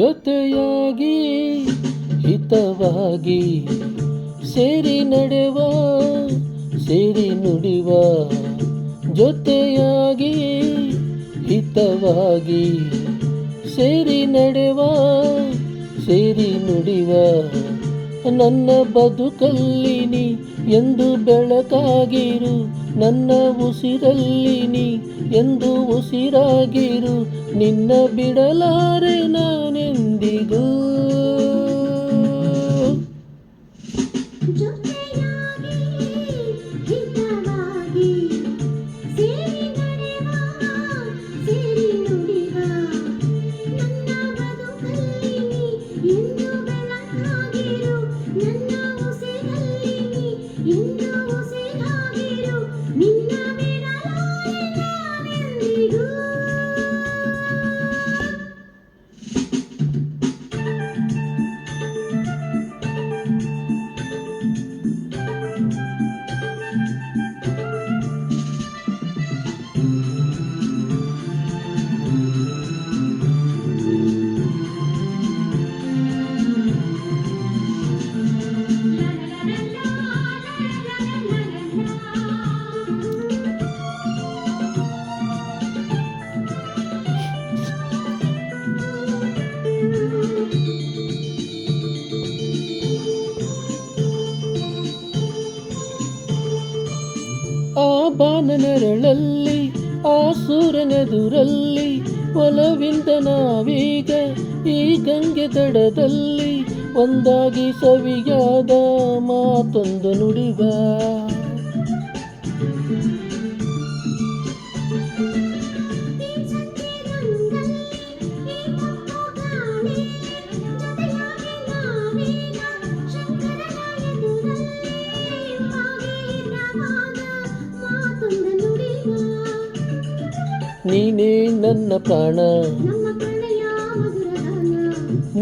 ಜೊತೆಯಾಗಿ ಹಿತವಾಗಿ ಸೇರಿ ನಡೆವ ಸೇರಿ ನುಡಿವ ಜೊತೆಯಾಗಿ ಹಿತವಾಗಿ ಸೇರಿ ನಡೆವ ಸೇರಿ ನುಡಿವ ನನ್ನ ಬದುಕಲ್ಲಿ ನೀ ಎಂದು ಬೆಳಕಾಗಿರು ನನ್ನ ಉಸಿರಲ್ಲಿ ನೀ ಎಂದು ಉಸಿರಾಗಿರು ನಿನ್ನ ಬಿಡಲಾರೆ ನಾನೆಂದಿಗೂ ಆ ಬಾನನೆರಳಲ್ಲಿ ಆ ಸೂರ್ಯನೆದುರಲ್ಲಿ ಒಲವಿಂದ ನಾವೀಗ ಈ ಗಂಗೆ ದಡದಲ್ಲಿ ಒಂದಾಗಿ ಸವಿಯಾದ ಮಾತೊಂದು ನುಡಿವ ನೀನೇ ನನ್ನ ಪ್ರಾಣ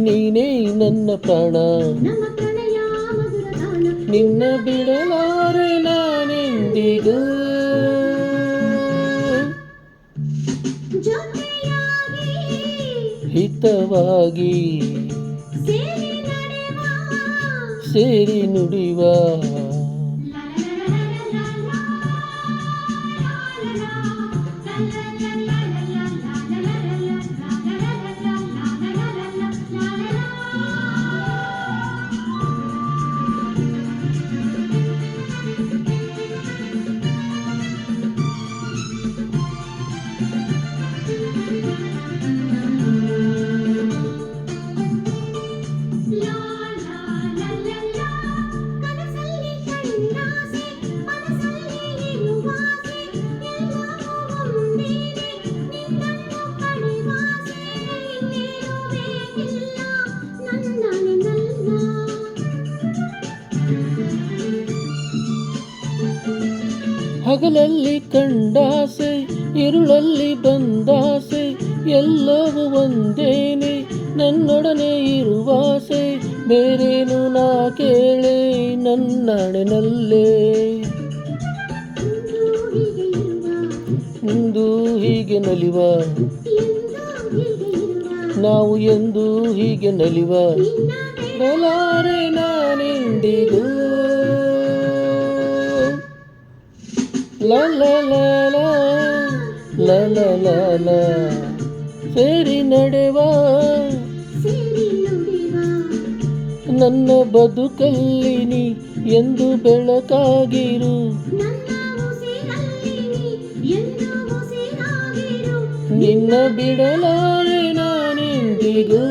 ನೀನೇ ನನ್ನ ಪ್ರಾಣ ನಿನ್ನ ಬಿಡಲಾರೆ ನಾನೆಂದಿಗೂ ಹಿತವಾಗಿ ಸೇರಿ ನುಡಿವ ಹಗಲಲ್ಲಿ ಕಂಡಾಸೆ ഇരുಳಲ್ಲಿ ಬಂದಾಸೆ ಎಲ್ಲವೂ ಒಂದೇನೆ ನನ್ನೊಡನೆ ಇರುವಾಸೆ ಬೇರೇನು ನಾ ಕೇಳೆ ನನ್ನಣೆನಲ್ಲೇ ಇಂದು ಹೀಗೆ ನಲಿವ ನಾವು ಎಂದು ಹೀಗೆ ನಲಿವ ಬಲಾರೆ ನಾನೆಂದಿಗೂ ಲ ಲ ಲ ಲ ಲ ಲ ಲ ಲ ಸೇರಿ ನಡೆವ ನನ್ನ ಬದುಕಲ್ಲಿ ನೀ ಎಂದು ಬೆಳಕಾಗಿರು ನಿನ್ನ ಬಿಡಲಾರೆ ನಾನೆಂದಿಗೂ